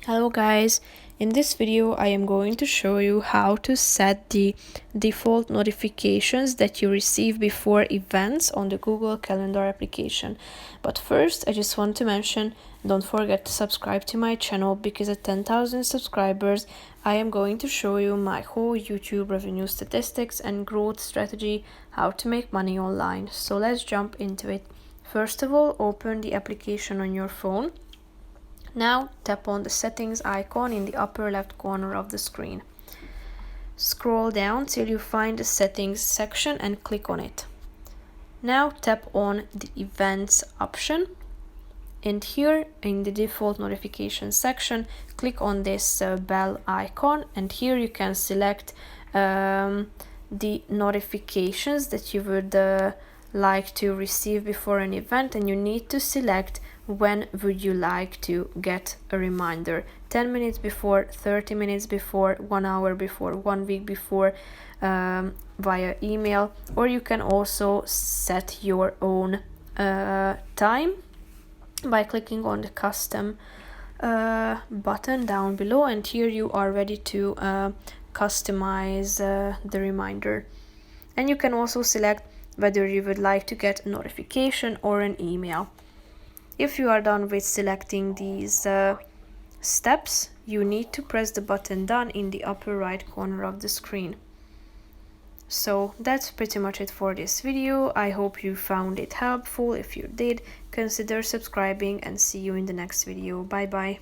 Hello guys, in this video I am going to show you how to set the default notifications that you receive before events on the Google Calendar application. But first I just want to mention, don't forget to subscribe to my channel because at 10,000 subscribers I am going to show you my whole YouTube revenue statistics and growth strategy, how to make money online. So let's jump into it. First of all, open the application on your phone. Now tap on the settings icon in the upper left corner of the screen. Scroll down till you find the settings section and click on it. Now tap on the events option, and here in the default notification section click on this bell icon, and here you can select the notifications that you would like to receive before an event, and you need to select when would you like to get a reminder: 10 minutes before, 30 minutes before, 1 hour before, 1 week before, via email, or you can also set your own time by clicking on the custom button down below, and here you are ready to customize the reminder. And you can also select whether you would like to get a notification or an email. If you are done with selecting these steps, you need to press the button done in the upper right corner of the screen. So that's pretty much it for this video. I hope you found it helpful. If you did, consider subscribing and see you in the next video. Bye bye.